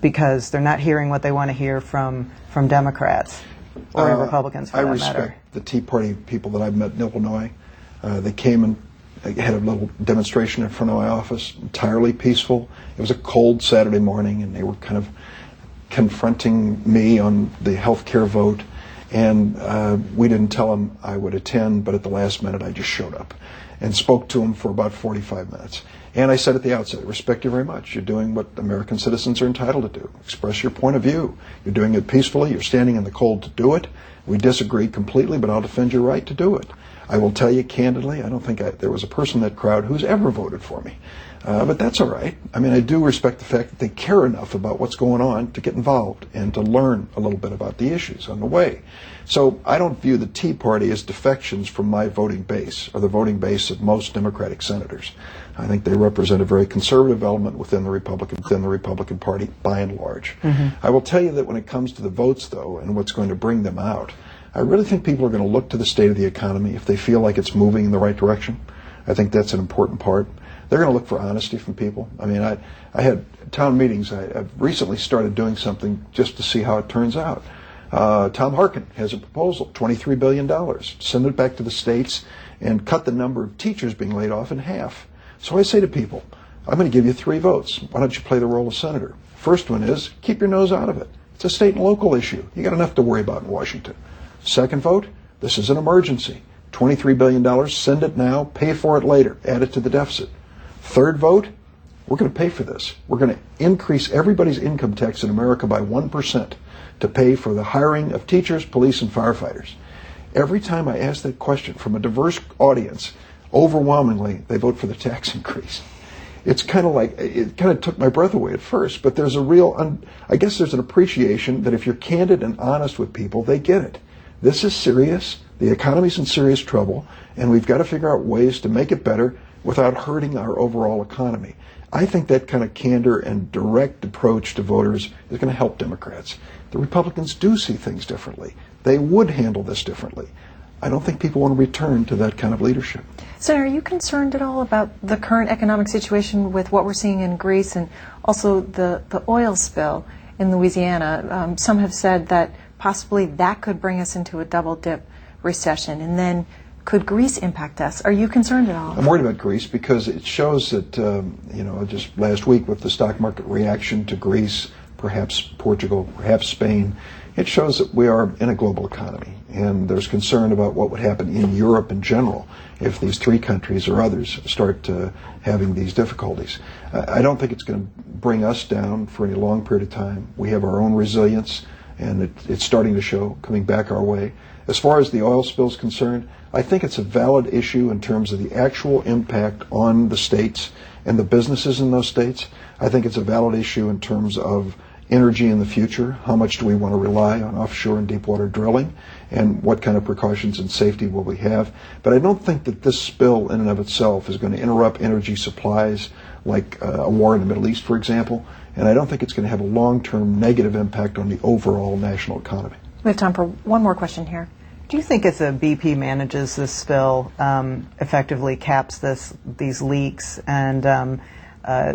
because they're not hearing what they want to hear from Democrats or Republicans, for that matter. I respect the Tea Party people that I've met in Illinois. They came and had a little demonstration in front of my office, entirely peaceful. It was a cold Saturday morning, and they were kind of confronting me on the health care vote. And we didn't tell them I would attend, but at the last minute I just showed up and spoke to them for about 45 minutes. And I said at the outset, I respect you very much. You're doing what American citizens are entitled to do. Express your point of view. You're doing it peacefully. You're standing in the cold to do it. We disagree completely, but I'll defend your right to do it. I will tell you candidly, I don't think there was a person in that crowd who's ever voted for me. But that's all right. I mean, I do respect the fact that they care enough about what's going on to get involved and to learn a little bit about the issues on the way. So I don't view the Tea Party as defections from my voting base or the voting base of most Democratic senators. I think they represent a very conservative element within the Republican Party by and large. I will tell you that when it comes to the votes, though, and what's going to bring them out, I really think people are going to look to the state of the economy if they feel like it's moving in the right direction. I think that's an important part. They're going to look for honesty from people. I mean, I had town meetings. I've recently started doing something just to see how it turns out. Tom Harkin has a proposal, $23 billion. Send it back to the states and cut the number of teachers being laid off in half. So I say to people, I'm going to give you 3 votes. Why don't you play the role of senator? First one is, keep your nose out of it. It's a state and local issue. You got enough to worry about in Washington. Second vote, this is an emergency. $23 billion, send it now, pay for it later, add it to the deficit. Third vote, we're going to pay for this. We're going to increase everybody's income tax in America by 1% to pay for the hiring of teachers, police, and firefighters. Every time I ask that question from a diverse audience, overwhelmingly, they vote for the tax increase. It's kind of like, it kind of took my breath away at first, but there's a real, I guess there's an appreciation that if you're candid and honest with people, they get it. This is serious, the economy's in serious trouble, and we've got to figure out ways to make it better without hurting our overall economy. I think that kind of candor and direct approach to voters is going to help Democrats. The Republicans do see things differently. They would handle this differently. I don't think people want to return to that kind of leadership. Senator, are you concerned at all about the current economic situation with what we're seeing in Greece and also the oil spill in Louisiana? Some have said that possibly that could bring us into a double-dip recession, and then could Greece impact us? Are you concerned at all? I'm worried about Greece because it shows that, just last week with the stock market reaction to Greece, perhaps Portugal, perhaps Spain, it shows that we are in a global economy, and there's concern about what would happen in Europe in general if these 3 countries or others start having these difficulties. I don't think it's going to bring us down for any long period of time. We have our own resilience, and it's starting to show, coming back our way. As far as the oil spill is concerned, I think it's a valid issue in terms of the actual impact on the states and the businesses in those states. I think it's a valid issue in terms of energy in the future. How much do we want to rely on offshore and deepwater drilling, and what kind of precautions and safety will we have? But I don't think that this spill in and of itself is going to interrupt energy supplies like a war in the Middle East, for example, and I don't think it's going to have a long-term negative impact on the overall national economy. We have time for one more question here. Do you think if the BP manages this spill, effectively caps these leaks, and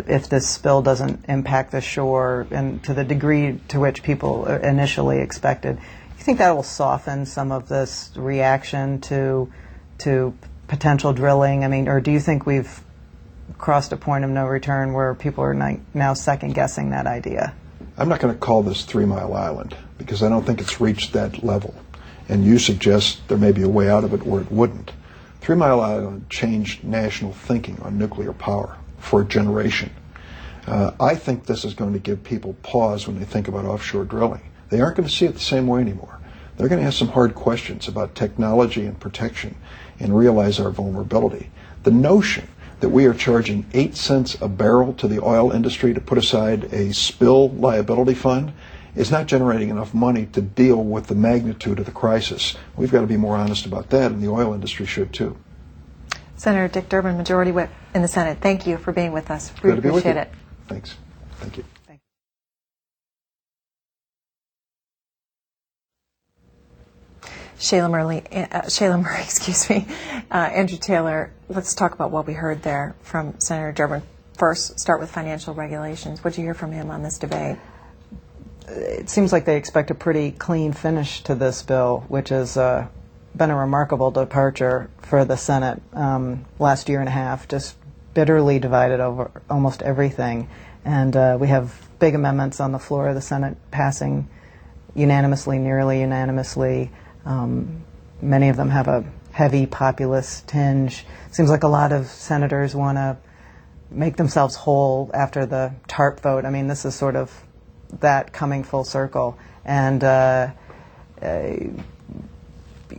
if this spill doesn't impact the shore and to the degree to which people initially expected, do you think that will soften some of this reaction to potential drilling? I mean, or do you think we've crossed a point of no return where people are now second-guessing that idea? I'm not going to call this 3 Mile Island because I don't think it's reached that level. And you suggest there may be a way out of it where it wouldn't. 3 Mile Island changed national thinking on nuclear power for a generation. I think this is going to give people pause when they think about offshore drilling. They aren't going to see it the same way anymore. They're going to ask some hard questions about technology and protection and realize our vulnerability. The notion that we are charging 8 cents a barrel to the oil industry to put aside a spill liability fund is not generating enough money to deal with the magnitude of the crisis. We've got to be more honest about that, and the oil industry should too. Senator Dick Durbin, Majority Whip in the Senate, thank you for being with us. We appreciate it. Thanks. Thank you. Shayla Murray, Andrew Taylor, let's talk about what we heard there from Senator Durbin. first start with financial regulations. What did you hear from him on this debate? It seems like they expect a pretty clean finish to this bill, which has been a remarkable departure for the Senate last year and a half, just bitterly divided over almost everything. And we have big amendments on the floor of the Senate passing unanimously, nearly unanimously. Many of them have a heavy populist tinge. Seems like a lot of senators want to make themselves whole after the TARP vote. I mean, this is sort of that coming full circle. And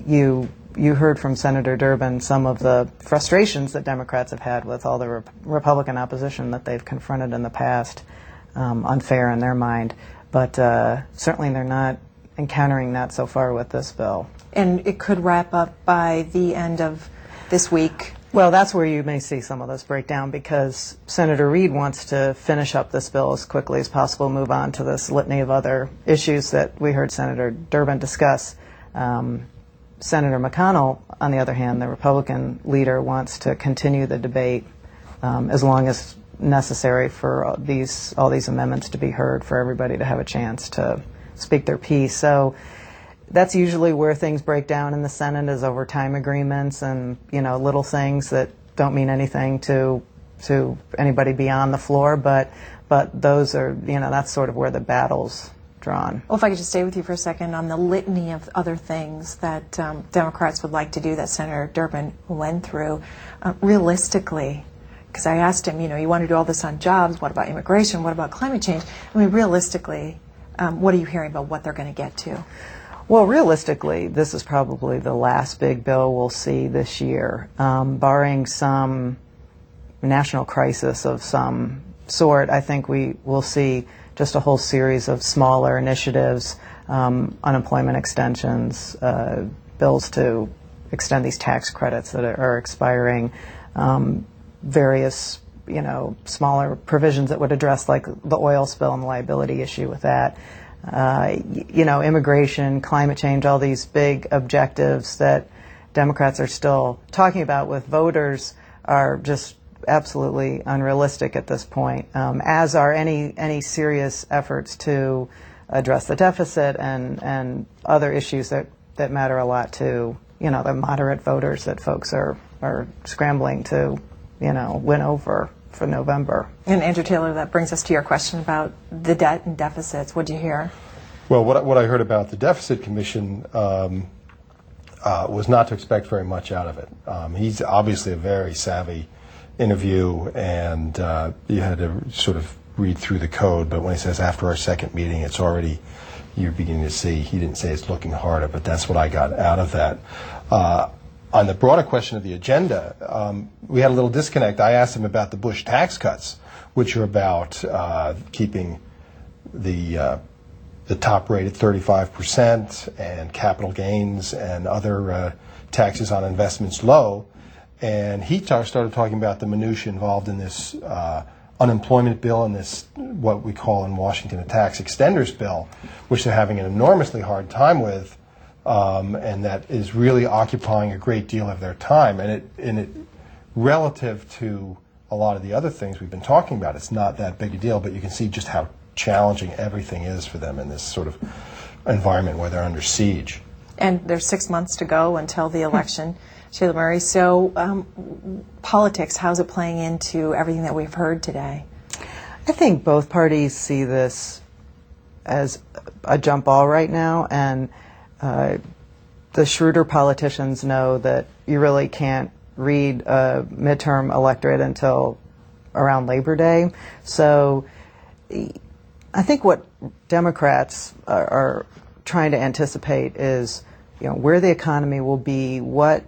you heard from Senator Durbin some of the frustrations that Democrats have had with all the Republican opposition that they've confronted in the past, unfair in their mind. But certainly they're not encountering that so far with this bill. And it could wrap up by the end of this week. Well, that's where you may see some of this breakdown, because Senator Reid wants to finish up this bill as quickly as possible, move on to this litany of other issues that we heard Senator Durbin discuss. Senator McConnell, on the other hand, the Republican leader, wants to continue the debate as long as necessary for all these amendments to be heard, for everybody to have a chance to speak their piece. So that's usually where things break down in the Senate, is over time agreements and, little things that don't mean anything to anybody beyond the floor. But those are, that's sort of where the battle's drawn. Well, if I could just stay with you for a second on the litany of other things that Democrats would like to do that Senator Durbin went through, realistically, because I asked him, you want to do all this on jobs, what about immigration, what about climate change? I mean, realistically, what are you hearing about what they're going to get to? Well, realistically, this is probably the last big bill we'll see this year, barring some national crisis of some sort. I think we will see just a whole series of smaller initiatives, unemployment extensions, bills to extend these tax credits that are expiring, various, smaller provisions that would address like the oil spill and the liability issue with that. Immigration, climate change, all these big objectives that Democrats are still talking about with voters are just absolutely unrealistic at this point, as are any serious efforts to address the deficit and other issues that matter a lot to, the moderate voters that folks are scrambling to, win over for November. And Andrew Taylor, that brings us to your question about the debt and deficits. What did you hear? Well, what I heard about the Deficit Commission was not to expect very much out of it. He's obviously a very savvy interview, and you had to sort of read through the code, but when he says after our second meeting, it's already, you're beginning to see, he didn't say it's looking harder, but that's what I got out of that. On the broader question of the agenda, we had a little disconnect. I asked him about the Bush tax cuts, which are about keeping the top rate at 35% and capital gains and other taxes on investments low. And he started talking about the minutiae involved in this unemployment bill and this, what we call in Washington, a tax extenders bill, which they're having an enormously hard time with. And that is really occupying a great deal of their time. And it relative to a lot of the other things we've been talking about, it's not that big a deal, but you can see just how challenging everything is for them in this sort of environment where they're under siege. And there's 6 months to go until the election, Sheila Murray. So politics, how's it playing into everything that we've heard today? I think both parties see this as a jump ball right now, and the shrewder politicians know that you really can't read a midterm electorate until around Labor Day. So I think what Democrats are trying to anticipate is, where the economy will be, what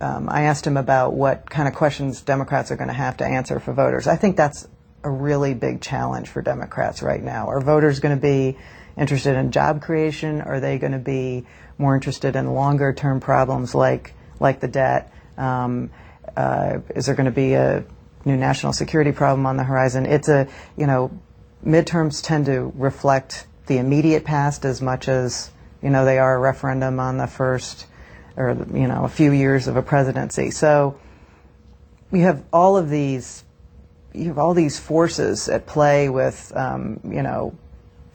I asked him about what kind of questions Democrats are going to have to answer for voters. I think that's a really big challenge for Democrats right now. Are voters going to be interested in job creation? Are they going to be more interested in longer term problems like the debt? Is there going to be a new national security problem on the horizon? It's midterms tend to reflect the immediate past as much as, they are a referendum on the first or, a few years of a presidency. So you have all of these, you have all these forces at play with,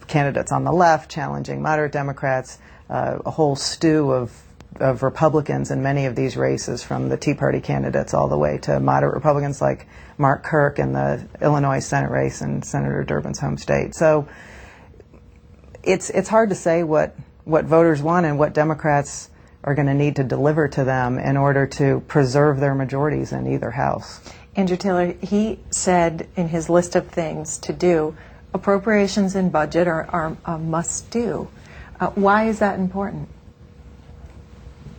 candidates on the left challenging moderate Democrats, a whole stew of Republicans in many of these races, from the Tea Party candidates all the way to moderate Republicans like Mark Kirk in the Illinois Senate race and Senator Durbin's home state. So it's hard to say what voters want and what Democrats are going to need to deliver to them in order to preserve their majorities in either house. Andrew Taylor, he said in his list of things to do, appropriations and budget are a must-do. Why is that important?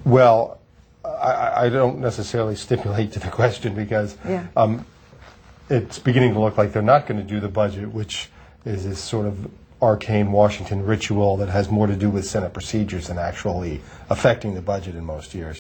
Well, I don't necessarily stipulate to the question because it's beginning to look like they're not going to do the budget, which is this sort of arcane Washington ritual that has more to do with Senate procedures than actually affecting the budget in most years.